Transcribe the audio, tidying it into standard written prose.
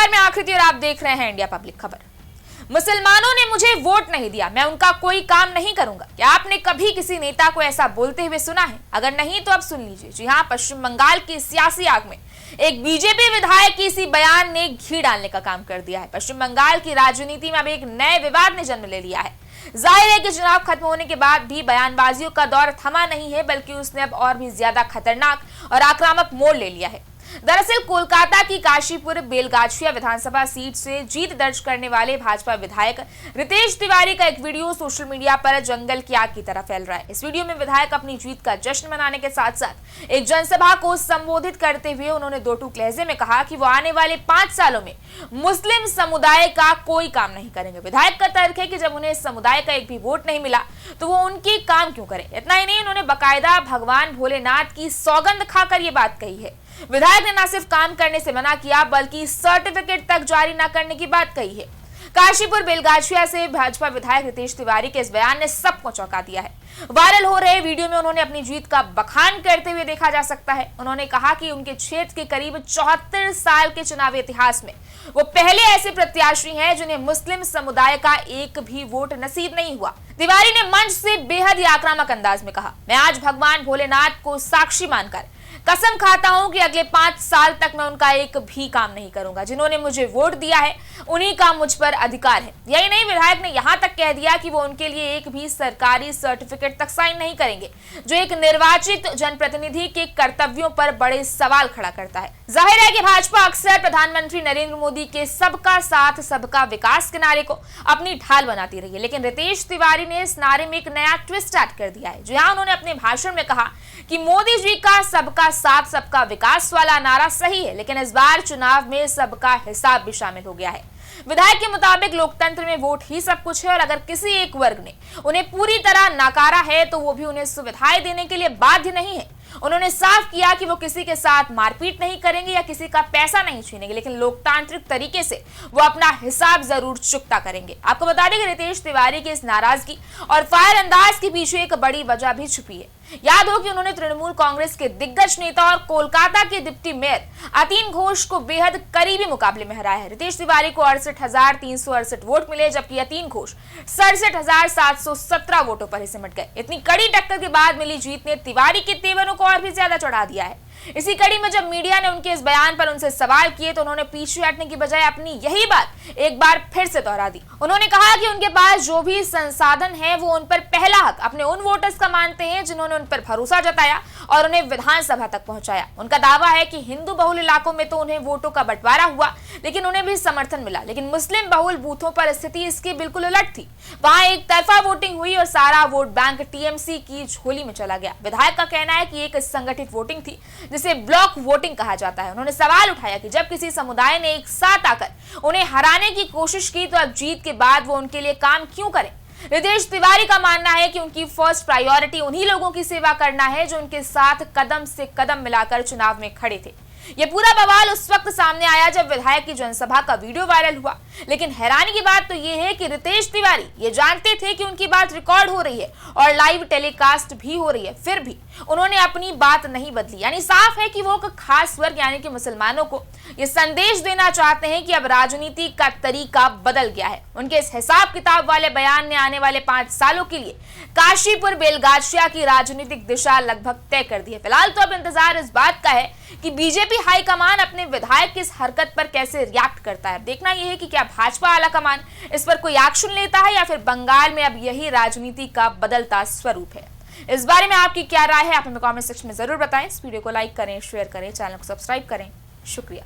नमस्कार, मैं आकृति और आप देख रहे हैं इंडिया पब्लिक खबर। मुसलमानों ने मुझे वोट नहीं दिया, मैं उनका कोई काम नहीं करूंगा। क्या आपने कभी किसी नेता को ऐसा बोलते हुए सुना है? अगर नहीं तो अब सुन लीजिए। जी हां, पश्चिम बंगाल की सियासी आग में एक बीजेपी विधायक की इसी बयान ने घी डालने का काम कर दिया है। पश्चिम बंगाल की राजनीति में अब एक नए विवाद ने जन्म ले लिया है। जाहिर है कि चुनाव खत्म होने के बाद भी बयानबाजियों का दौर थमा नहीं है, बल्कि उसने अब और भी ज्यादा खतरनाक और आक्रामक मोड़ ले लिया है। दरअसल कोलकाता की काशीपुर बेलगाछिया विधानसभा सीट से जीत दर्ज करने वाले भाजपा विधायक रितेश तिवारी का एक वीडियो सोशल मीडिया पर जंगल की आग की तरह फैल रहा है। इस वीडियो में विधायक अपनी जीत का जश्न मनाने के साथ साथ एक जनसभा को संबोधित करते हुए उन्होंने दो टूक लहजे में कहा कि वो आने वाले 5 सालों में मुस्लिम समुदाय का कोई काम नहीं करेंगे। विधायक का तर्क है कि जब उन्हें इस समुदाय का एक भी वोट नहीं मिला तो वो उनके काम क्यों करें। इतना ही नहीं, उन्होंने बाकायदा भगवान भोलेनाथ की सौगंध खाकर ये बात कही है। विधायक ने न सिर्फ काम करने से मना किया, बल्कि सर्टिफिकेट तक जारी न करने की बात कही है। काशीपुर बेलगाछिया से भाजपा विधायक रितेश तिवारी के इस बयान ने सबको चौंका दिया है। वायरल हो रहे वीडियो में उन्होंने अपनी जीत का बखान करते हुए देखा जा सकता है। उन्होंने कहा कि उनके क्षेत्र के करीब 74 साल के चुनावी इतिहास में वो पहले ऐसे प्रत्याशी हैं जिन्हें मुस्लिम समुदाय का एक भी वोट नसीब नहीं हुआ। तिवारी ने मंच से बेहद ही आक्रामक अंदाज में कहा, मैं आज भगवान भोलेनाथ को साक्षी मानकर कसम खाता हूं कि अगले 5 साल तक मैं उनका एक भी काम नहीं करूंगा। जिन्होंने मुझे वोट दिया है उन्हीं का मुझ पर अधिकार है। यही नहीं, विधायक ने यहां तक कह दिया कि वो उनके लिए एक भी सरकारी सर्टिफिकेट तक साइन नहीं करेंगे, जो एक निर्वाचित जनप्रतिनिधि के कर्तव्यों पर बड़े सवाल खड़ा करता है। जाहिर है कि भाजपा अक्सर प्रधानमंत्री नरेंद्र मोदी के सबका साथ सबका विकास के नारे को अपनी ढाल बनाती रही है, लेकिन रितेश तिवारी ने इस नारे में एक नया ट्विस्ट ऐड कर दिया है। जहां उन्होंने अपने भाषण में कहा कि मोदी जी का सबका साथ सबका विकास वाला नारा सही है, लेकिन इस बार चुनाव में सबका हिसाब भी शामिल हो गया है। विधायक के मुताबिक लोकतंत्र में वोट ही सब कुछ है और अगर किसी एक वर्ग ने उन्हें पूरी तरह नकारा है तो वो भी उन्हें सुविधाएं देने के लिए बाध्य नहीं है। उन्होंने साफ किया कि वो किसी के साथ मारपीट नहीं करेंगे या किसी का पैसा नहीं छीनेंगे, लेकिन लोकतांत्रिक तरीके से वो अपना हिसाब जरूर चुकता करेंगे। आपको बता दें कि रितेश तिवारी की इस नाराजगी और फायर अंदाज के पीछे एक बड़ी वजह भी छुपी है। याद हो कि उन्होंने तृणमूल कांग्रेस के दिग्गज नेता और कोलकाता के डिप्टी मेयर अतीन घोष को बेहद करीबी मुकाबले में हराया है। रितेश तिवारी को 68,368 वोट मिले, जबकि अतीन घोष 67,717 वोटों पर ही सिमट गए। इतनी कड़ी टक्कर के बाद मिली जीत ने तिवारी के तेवरों को और भी ज्यादा चढ़ा दिया है। इसी कड़ी में जब मीडिया ने उनके इस बयान पर उनसे सवाल किए तो उन्होंने पीछे हटने की बजाय अपनी यही बात एक बार फिर से दोहरा दी। उन्होंने कहा कि उनके पास जो भी संसाधन है वो उन पर पहला हक अपने उन वोटर्स का मानते हैं जिन्होंने उन पर भरोसा जताया और उन्हें विधानसभा तक पहुंचाया। उनका दावा है कि हिंदू बहुल इलाकों में तो उन्हें वोटों का बंटवारा हुआ, लेकिन उन्हें भी समर्थन मिला, लेकिन मुस्लिम बहुल बूथों पर स्थिति इसकी बिल्कुल उलट थी। वहां एक तरफा वोटिंग हुई और सारा वोट बैंक टीएमसी की झोली में चला गया। विधायक का कहना है कि एक संगठित वोटिंग थी जिसे ब्लॉक वोटिंग कहा जाता है। उन्होंने सवाल उठाया कि जब किसी समुदाय ने एक साथ आकर उन्हें हराने की कोशिश की तो अब जीत के बाद वो उनके लिए काम क्यों करें। रितेश तिवारी का मानना है कि उनकी फर्स्ट प्रायोरिटी उन्हीं लोगों की सेवा करना है जो उनके साथ कदम से कदम मिलाकर चुनाव में खड़े थे। यह पूरा बवाल उस वक्त सामने आया जब विधायक की जनसभा का वीडियो वायरल हुआ, लेकिन हैरानी की बात तो यह है कि रितेश तिवारी ये जानते थे कि उनकी बात रिकॉर्ड हो रही है और लाइव टेलीकास्ट भी हो रही है, फिर भी उन्होंने अपनी बात नहीं बदली। यानी साफ है कि वो एक खास वर्ग यानी कि मुसलमानों को ये संदेश देना चाहते हैं कि अब राजनीति का तरीका बदल गया है। उनके इस हिसाब किताब वाले बयान ने आने वाले 5 सालों के लिए काशीपुर बेलगाछिया की राजनीतिक दिशा लगभग तय कर दी है। फिलहाल तो अब इंतजार इस बात का है कि बीजेपी हाईकमान अपने विधायक की इस हरकत पर कैसे रिएक्ट करता है। देखना यह है कि क्या भाजपा आलाकमान इस पर कोई एक्शन लेता है या फिर बंगाल में अब यही राजनीति का बदलता स्वरूप है। इस बारे में आपकी क्या राय है, आप हमें कमेंट सेक्शन में जरूर बताएं। इस वीडियो को लाइक करें, शेयर करें, चैनल को सब्सक्राइब करें। शुक्रिया।